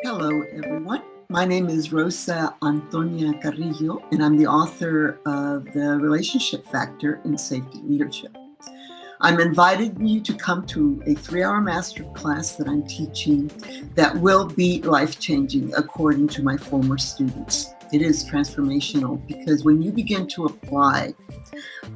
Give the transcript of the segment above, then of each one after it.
Hello, everyone. My name is Rosa Antonia Carrillo, and I'm the author of The Relationship Factor in Safety Leadership. I'm inviting you to come to a 3-hour masterclass that I'm teaching that will be life-changing according to my former students. It is transformational because when you begin to apply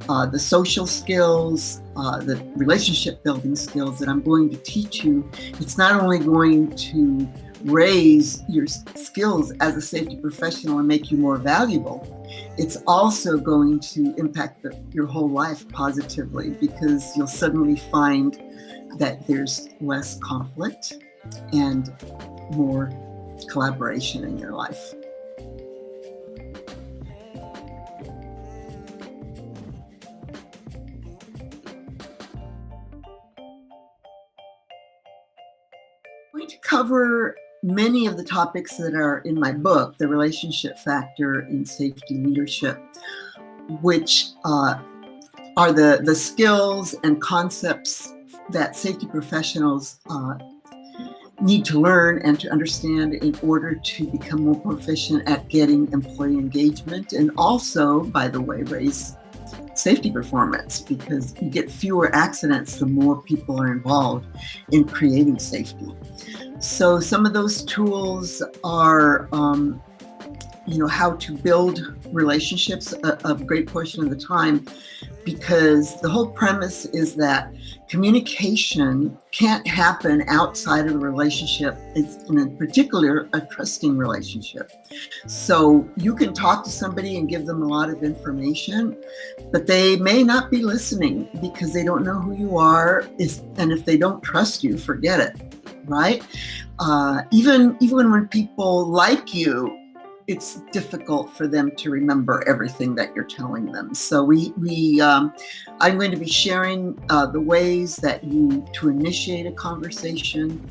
the social skills, the relationship building skills that I'm going to teach you, it's not only going to raise your skills as a safety professional and make you more valuable, it's also going to impact your whole life positively because you'll suddenly find that there's less conflict and more collaboration in your life. I'm going to cover many of the topics that are in my book, The Relationship Factor in Safety Leadership, which are the skills and concepts that safety professionals need to learn and to understand in order to become more proficient at getting employee engagement and also, by the way, raise safety performance because you get fewer accidents the more people are involved in creating safety. So some of those tools are, how to build relationships a great portion of the time, because the whole premise is that communication can't happen outside of a relationship, in particular a trusting relationship. So you can talk to somebody and give them a lot of information, but they may not be listening because they don't know who you are, and if they don't trust you, forget it, right? Even when people like you, it's difficult for them to remember everything that you're telling them. So I'm going to be sharing the ways to initiate a conversation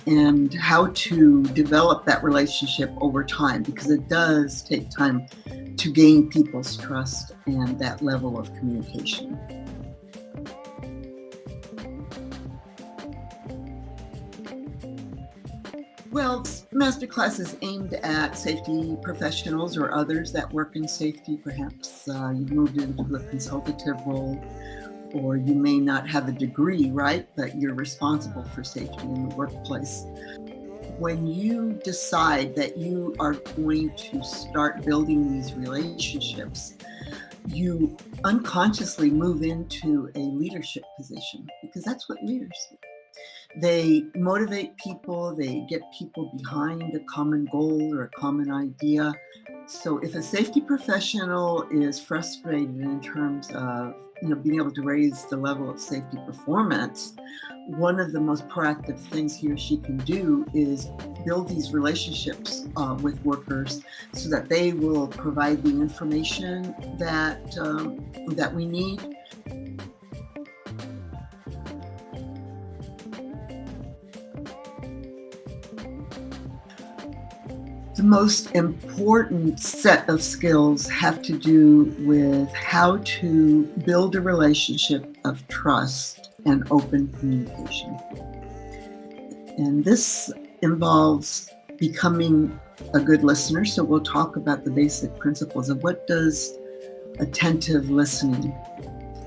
and how to develop that relationship over time, because it does take time to gain people's trust and that level of communication. Well, this masterclass is aimed at safety professionals or others that work in safety. Perhaps you've moved into a consultative role, or you may not have a degree, right? But you're responsible for safety in the workplace. When you decide that you are going to start building these relationships, you unconsciously move into a leadership position, because that's what leaders do. They motivate people, they get people behind a common goal or a common idea. So if a safety professional is frustrated in terms of being able to raise the level of safety performance, one of the most proactive things he or she can do is build these relationships with workers so that they will provide the information that we need. The most important set of skills have to do with how to build a relationship of trust and open communication. And this involves becoming a good listener. So we'll talk about the basic principles of what does attentive listening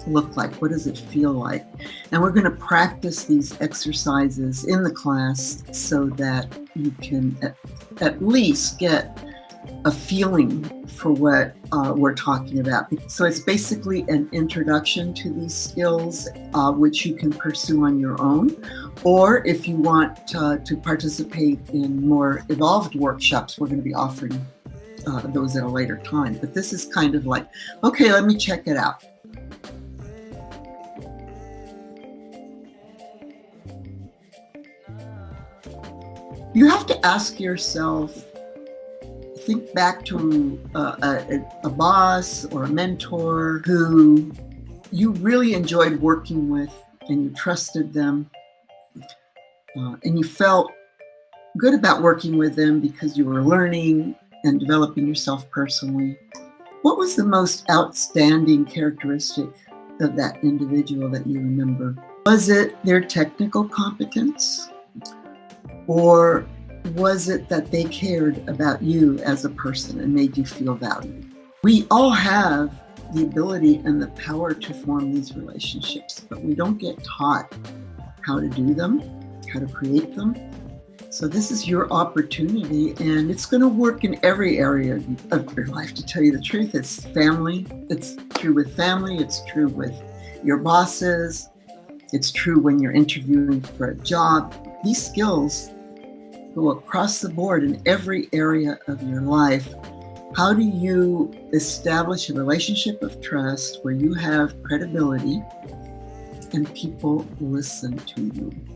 look like? What does it feel like? And we're going to practice these exercises in the class so that you can at least get a feeling for what we're talking about. So it's basically an introduction to these skills, which you can pursue on your own. Or if you want to participate in more evolved workshops, we're going to be offering those at a later time. But this is kind of like, okay, let me check it out. You have to ask yourself, think back to a boss or a mentor who you really enjoyed working with and you trusted them and you felt good about working with them because you were learning and developing yourself personally. What was the most outstanding characteristic of that individual that you remember? Was it their technical competence? Or was it that they cared about you as a person and made you feel valued? We all have the ability and the power to form these relationships, but we don't get taught how to do them, how to create them. So this is your opportunity, and it's going to work in every area of your life, to tell you the truth. It's family. It's true with family. It's true with your bosses. It's true when you're interviewing for a job. These skills go across the board in every area of your life. How do you establish a relationship of trust where you have credibility and people listen to you?